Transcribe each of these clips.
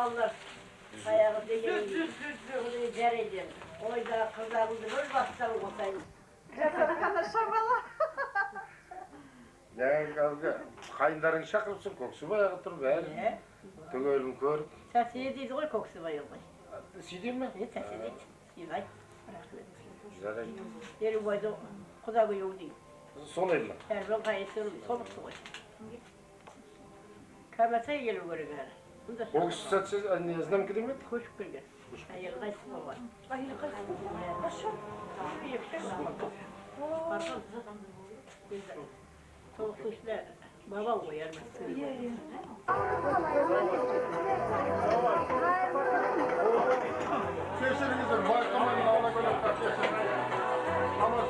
ballar ayağı değil. Onu dereceğim. Oyda kızlarımızı böyle bassan olsaydı. Ne kaldı? Kayınların şakırsın kokusu bayağı otur be. Tügölün kör. Sesiye değil koy kokusu var yolda. Sidin mi? Sesiye değil. Silay. Güzel. Yeri boyda kuda bu yol değil. Solayım mı? Her ben kayısı soluksu koy. Kamataya gelir böyle gari. Kokusu satsız annenizden mi gideyim mi? Hoş görgün. Hayır kayısı mı var? Hayır kayısı mı var? Bir yüksek mi? Pardon. Güzel. Soğuk kuşlar. Babam koyar mı? Kesinlikle başkalarının ağına göre kaçıyorsun. Ama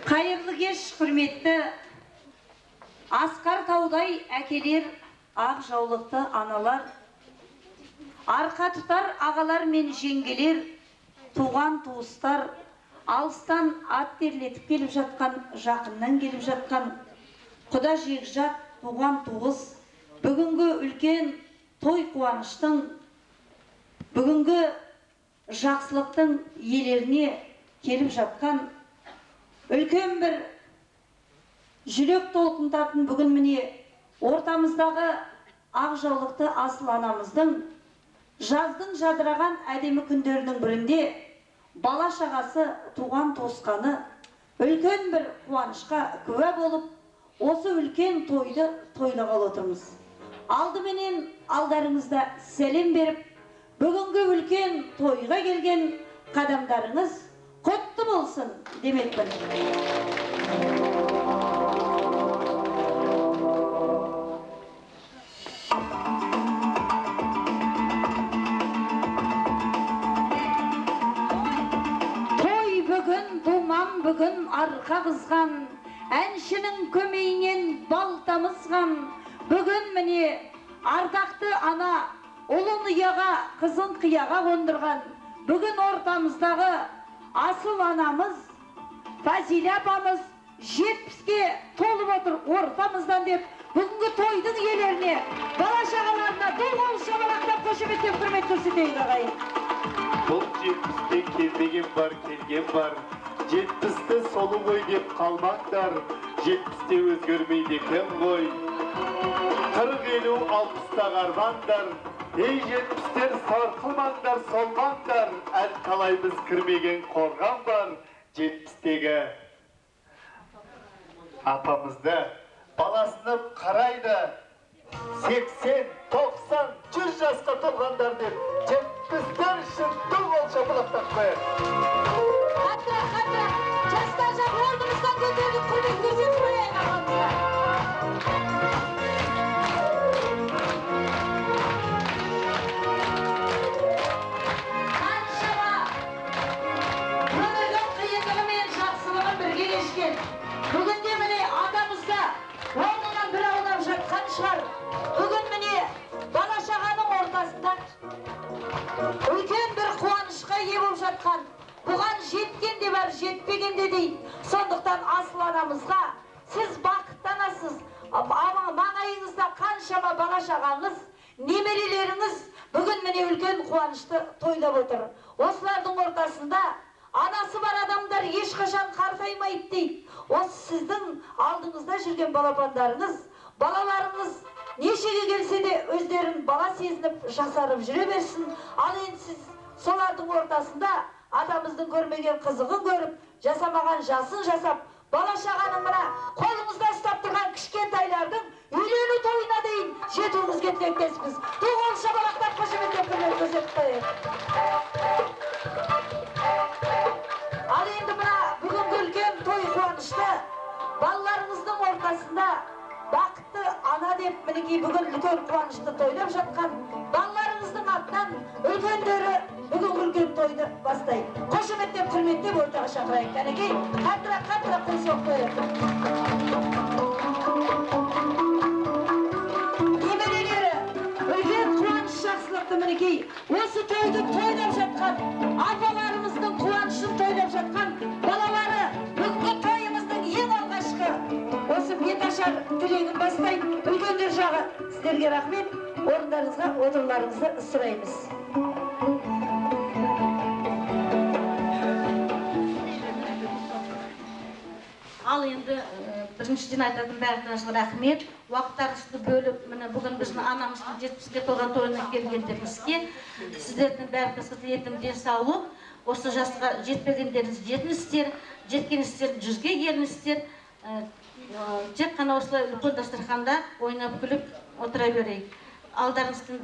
Hayırlı geç hürmetli Askar Tauday әкелер, ақ жаулықты аналар, арқа тұтар ағалар мен жеңгелер, туған туыстар, алыстан ат терлетіп келіп жатқан, жақыннан келіп жатқан, құда жекжат, туған туыс, бүгінгі үлкен той қуаныштың, бүгінгі жақсылықтың иелеріне келіп жатқан, үлкен бір жүрек толқынтатын бүгін міне ортамыздағы ақ жаулықты асыл анамыздың жаздың жадыраған әдемі күндерінің бірінде бала шағасы туған туысқаны үлкен бір қуанышқа куә болып осы үлкен тойды тойлағалы отырмыз. Алдыменен алдарыңызда сәлем беріп, бүгінгі үлкен тойға келген қадамдарыңыз құтты болсын демекпін. Туған бүгін арқа қызған, әншінің көмейінен бал тамызған. Бүгін міне ардақты ана ұлын ұяға, қызын қияға қондырған. Бүгін ортамыздағы асыл анамыз Фазиле апамыз 70-ке толып отыр ортамыздан деп, бүгінгі тойдың иелеріне, бала шағаларына дұл қол шапалақтап қошеметтеп құрмет көрсетейік ағайын. Бұл 70-те келмеген бар, келген бар. 70-те солы ғой деп қалмаңдар, 70-те өзгермейді екен ғой. 40-50, 60-та қармаңдар, ей 70-тер сарқылмаңдар, солмаңдар. Әл талайбыз кірмеген қорған бар. 70-тегі апамызды баласыны қарайды. 80, 90, 100 жасқа толғандар деп 70-тер үшін дұл қол шапалақтап қояйық. Қатырақ, жастар жағы орнымыздан көтеріліп құрмет көрсетіп қояйық ағамызға. Бүгінде міне атамызда орнынан бір аунап жатқан шығар. Бүгін міне бала шағаның ортасында үлкен бір қуанышқа ие болып жатқан. Бұған жеткен де бар, жетпеген де дейді. Сондықтан асыл анамызға сіз бақыттанасыз. Маңайыңызда қаншама бала шағаңыз, немерелеріңіз бүгін міне үлкен қуанышты тойлап отыр. Осылардың ортасында анасы бар адамдар ешқашан қартаймайды дейді. Осы сіздің алдыңызда жүрген балапандарыңыз, балаларыңыз нешеге келсе де өздерін бала сезініп, жасарып жүре берсін. Ал енді сіз солардың ортасында атамыздың көрмеген қызығын көріп, жасамаған жасын жасап, бала шағаның мына қолыңызда ұстап тұрған кішкентайлардың үйлену тойына дейін жетуіңізге тілектеспіз. Дұл қол шапалақтап қошеметтеп құрмет көрсетіп қояйық. Ал енді мына бүгінгі үлкен той қуанышты балаларыңыздың ортасында бақытты ана деп мінекей бүгін үлкен қуанышты тойлап жатқан балаларыңыздың атынан үлкендері бүгінгі үлкен тойды бастайды. Қошеметтеп құрметтеп ортаға шақырайық. Кәнекей, қаттырақ қол соғып қояйық. Немерелері үлкен қуаныш жақсылықты мінекей осы тойды тойлап жатқан апаларымыздың қуанышын тойлап жатқан балалары бүгінгі тойымыздың ең алғашқы осы беташар тілегін бастайды. Үлкендер жағы сіздерге рахмет. Орындарыңызға отыруларыңызды сұраймыз. Ал енді біріншіден айтатын бәріңізге рахмет. Уақыттарыңызды бөліп, міне бүгін біздің анамыздың 70-ге толған тойына келгендеріңізге сіздердің бәріңізге тілейтінім денсаулық. Осы жасқа жетпегендеріңіз жетіңіздер, жеткеніңіздер 100-ге келіңіздер. Тек қана осылай үлкен дастарханда ойнап күліп отыра берейік. Алдарыңыздың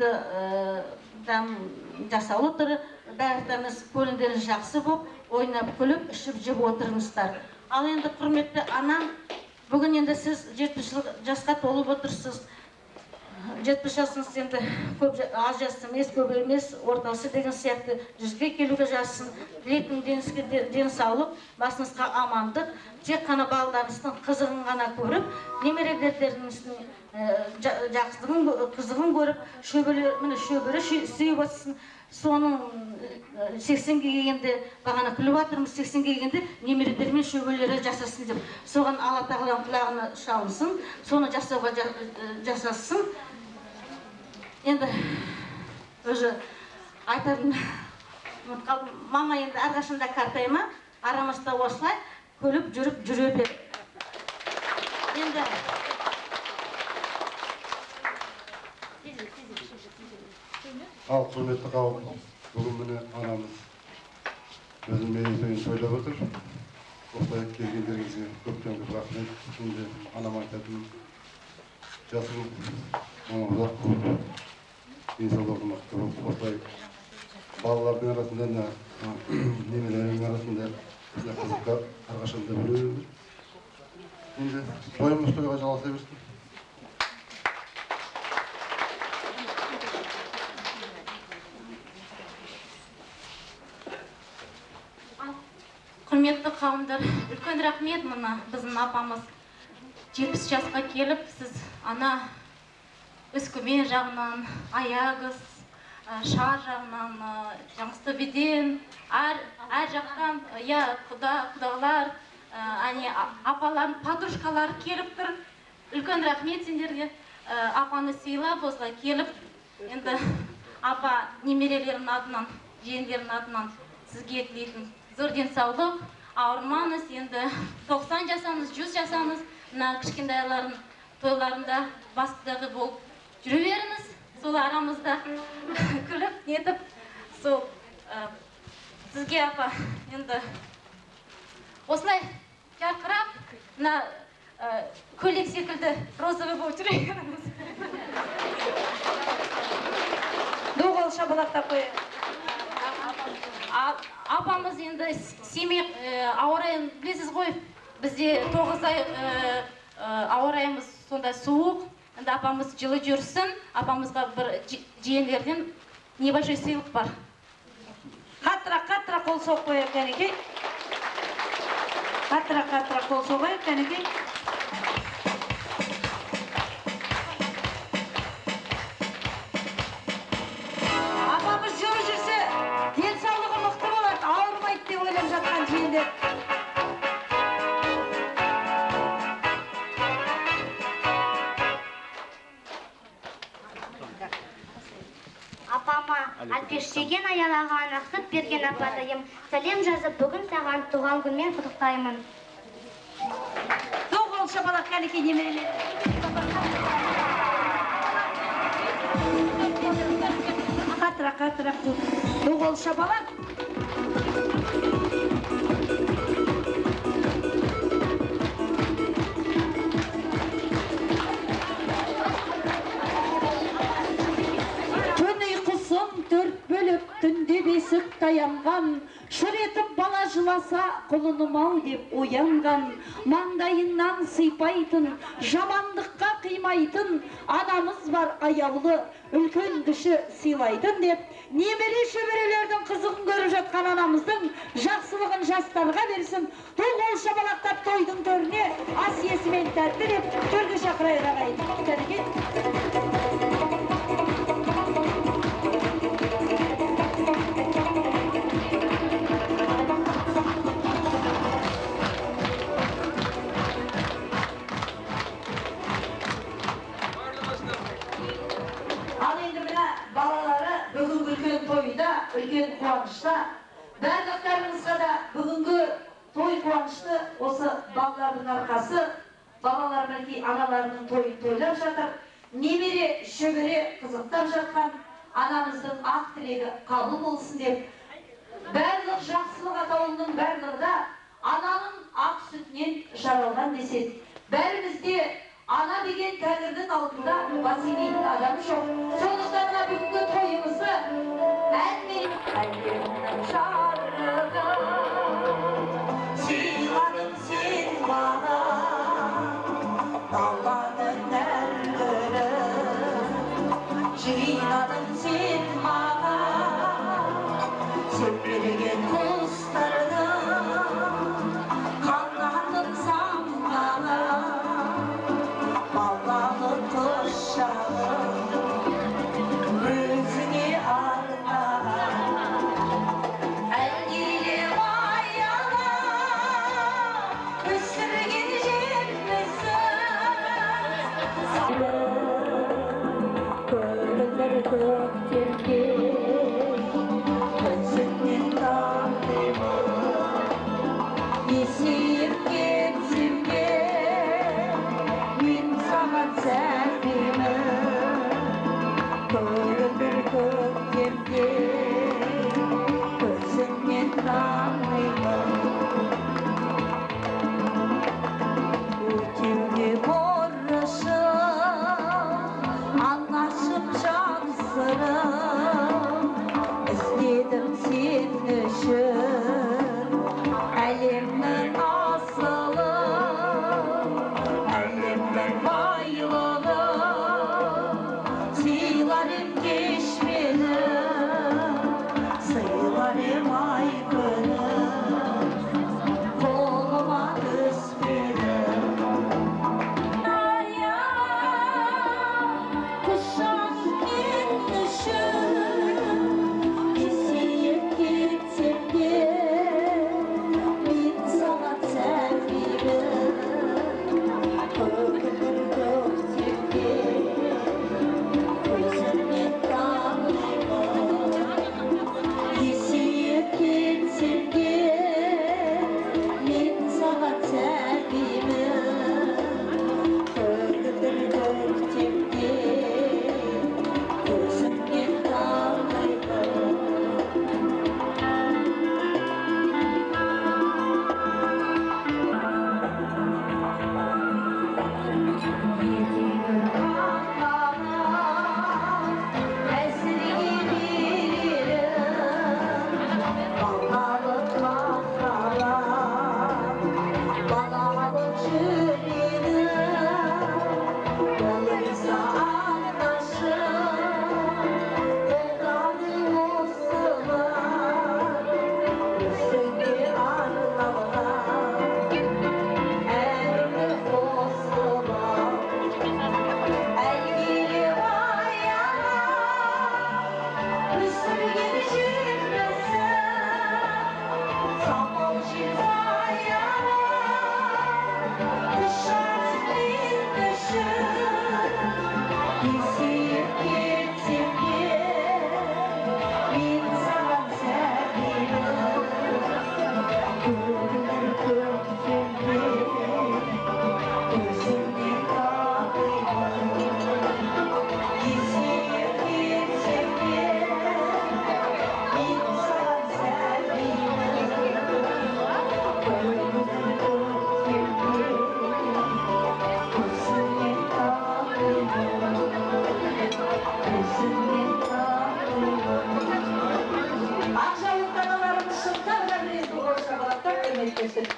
дам жасаулы тұры, бәріңіз көңілдеріңіз жақсы болып, ойнап күліп, ішіп жеп отырыңыздар. Ал енді құрметті анам, бүгін енді сіз 70 жасқа толып отырсыз. 70 жасыңыз енді аз жас емес, көп емес, ортасы деген сияқты 100-ге келуге жассын. Тілейтініңізге денсаулық, басыңызға амандық. Тек қана балаларыңыздың қызығын ғана көріп, немерелеріңіздің қызығын көріп, шөбері сүйіп отырсын. Соның 80-ге келгенде, бағана күліп атырмыз, 80-ге келгенде немерелермен шөбелері жасасын деп. Соған Алла тағаланың құлағына шалынсын, соны жасауға жасасын. Енді өзі айтатын, мама енді әрқашанда қартайма, арамызда осылай күліп жүріп жүре бер. Енді ал құрметті қауым, бүгін міне анамыз өзінің мерейтойын тойлап отыр. Осылай келгендеріңізге көптен көп рахмет. Şimdi анама айтатын жасың ұзақ болып, денсаулығы мықты болып, осылай балалардың арасында, немерелердің арасында қызыққа әрқашанда біле беріңіз. Енді тойымыз тойға жалғаса берсін. құрметті қауымдар, үлкен рахмет. Мына біздің апамыз 70 жасқа келіп, сіз ана Өскемен жағынан, Аягөз, Шар жағынан, Жаңғызтөбеден, әр жақтан, құдалар, апалар, подружкалар келіп тұр. Үлкен рахмет сендерге. Апаны сыйлап, осылай келіп, енді апа немерелерінің адынан, жиендерінің адынан сізге тілейтін зор денсаулық, ауырмаңыз, енді 90 жасаңыз, 100 жасаңыз, мына кішкентайлардың тойларында бастығы болып жүре беріңіз. Сол арамызда күліп, нетіп, сол сізге апа, енді осылай жарқырап, мына көйлек секілді розовый болып жүре беріңіз. Доғыл шабалақтап қойы. Апамыз енді семей ауырайын білесіз ғой, бізде 9 ай ауырайымыз сондай суық. Енді апамыз жылы жүрсін, апамызға бір жиендерден небольшой сыйлық бар. Қаттырақ қол соқ қойып кәнекей. Қаттырақ қол соғайық кәнекей. Апамыз жылы жүрсе, денсаулығы мықты болады, ауырмайды деп ойлап жатқан жиендер. Апама әлпештеген аялаған ақыт берген апатайым. Сәлем жазып бүгін саған туған күнмен құттықтаймын. Доғыл шабалақ кәнекей немерелер. Қаттырақ доғыл шабалақ. Түнде бесік таянған, шыр етіп бала жыласа, құлыным ау деп оянған, маңдайынан сыйпайтын, жамандыққа қимайтын, анамыз бар аяулы, үлкен кіші сыйлайтын деп, немере шөберелердің қызығын көріп жатқан анамыздың жақсылығын жастарға берсін, доғыл шабалақтап тойдың төріне ас иесімен тәтті деп, төрге шақырайық ағайын. Үлкен қуанышта, барлықтарыңызға да бүгінгі той қуанышты осы балалардың арқасы, балалар мінекей аналарының тойын тойлап жатыр, немере шөбере қызықтап жатқан анамыздың ақ тілегі қабыл болсын деп, барлық жақсылық атаулының барлығы да ананың ақ сүтінен жаралған деседі. Бәрімізде ана деген тәңірдің алдында бас имейтін адам жоқ. Сондықтан бүгінгі тойымызды әлемнің жарығы, сыйладың сен маған, даланың әрлері, жинадың сен маған, сөкпелеген құстардың қанатын самғаған, балалы құшағың өзіңе Әлемнің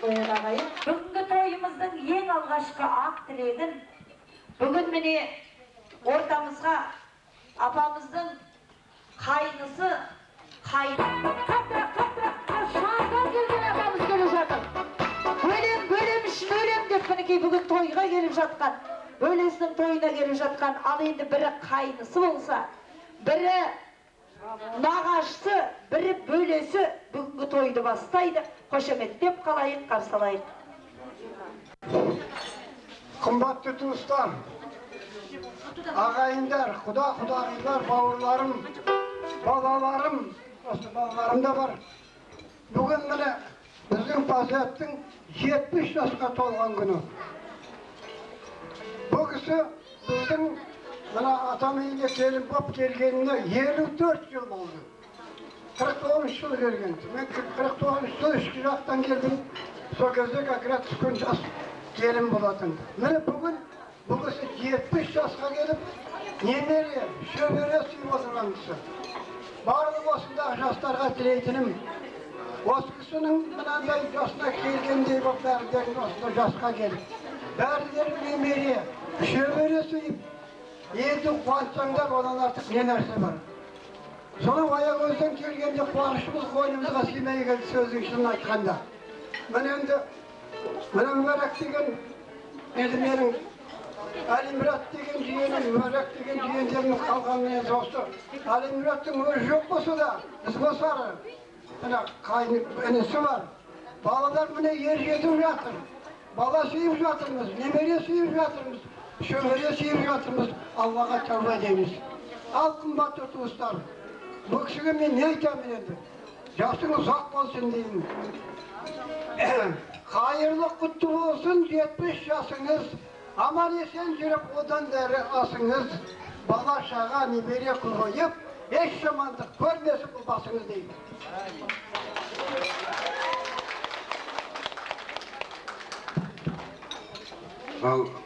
қояды ағайын. Бүгінгі тойымыздың ең алғашқы ақ тілегін бүгін міне ортамызға апамыздың қайнысы шағын келген апамыз келіп жатыр. Бөлем үшін өлем деп мінекей бүгін тойға келіп жатқан, бөлесінің тойына келіп жатқан, ал енді бірі қайнысы болса, бірі нағашысы, бірі бөлесі бүгінгі тойды бастайды. Қошеметтеп қалайық, қарсы алайық. Қымбатты туыстар, ағайындар, құда-құдағилар, бауырларым, балаларым, осы балаларым да бар. Бүгін міне біздің Пазияттың 70 жасқа толған күні. Бұл кісі біздің мына атам үйіне келіп болып келгеніне 54 жыл болды. 49 жыл келген. Мен 49 жыл ішкі жақтан келдім. Сол кезде как раз түскен жас келін болатын. Міне бүгін бұл кісі 70 жасқа келіп, немере, шөбере сүйіп отырған кісі. Барлық осындағы жастарға тілейтінім, осы кісінің мынандай жасына келгендей болып бәрідерін осында жасқа келіп, бәрідерін немере, шөбере сүйіп, елді қуантсаңдар, одан артық не нәрсе бар. Соның аягөзден келгенде қуанышымыз қойнымызға сыймай келді сөздің шынын айтқанда. Міне енді, міне Мүбәрак деген, енді менің Әлимұрат деген жиенім, Мүбәрак деген жиендерінің қалғанымен осы. Әлимұраттың өзі жоқ болса да, біз босары. Міне қайын інісі бар. Балалар міне ер жетіп жатыр. Бала сүйіп жатырмыз, немере сүйіп жатырмыз, шөбере сүйіп жатырмыз. Аллаға тәуба дейміз. Ал қымбатты туыстар, бұл кісіге мен не айтамын енді? Жасың ұзақ болсын деймін. Қайырлы құтты болсын 70 жасыңыз. Аман есен жүріп одан дәрі асыңыз. Бала шаға немере қойып, еш жамандық көрмесін бұл басыңыз деймін.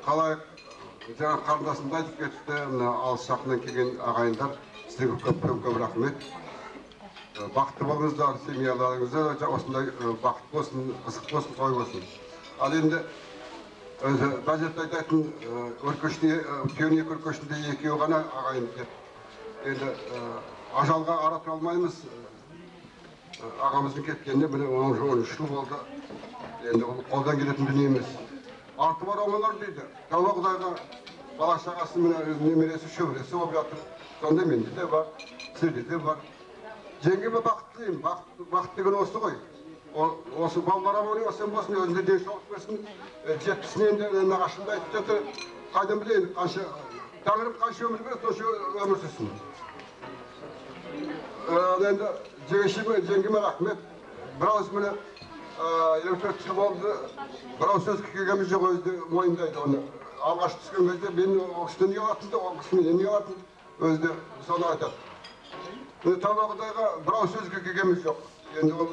Қалай жаңа қарындасымда айтып кетті, алыс жақыннан келген ағайындар, сіздерге көп рахмет. Бақытты болыңыздар, семьяларыңызда осындай бақыт болсын, қызық болсын, той болсын. Ал енді газетте айтатын түйен екі өркешінде екеуі ғана ағайын деп. Енді ажалға ара тұра алмаймыз. Ағамыздың кеткеніне міне 13 жыл болды. Енді ол қолдан келетін дүние емес. Арты бар оңалар дейді. Тәуба Құдайға бала шағасы немересі шөбересі болып жатыр. Сонда менде де бар, сізде де бар. Жеңгеме бақыт тілеймін. Бақыт деген осы ғой. Осы балалар аман есен болсын, өзінде денсаулық берсін. 70-сіне енді нағашымда айтып жатыр. Қайдан білейін, Тәңірім қанша өмір береді, сонша өмір сүрсін. Енді жеңгеме рахмет. Бірауыз міне 54 жыл болды. Бірау сөз келгеніміз жоқ, өзі мойындайды оны. Алғаш түскен кезде мен ол кісіден ұялатын да, ол кісі менен ұялатын, өзі де соны айтады. Тәуба Құдайға бірау сөзге келгеніміз жоқ. Енді ол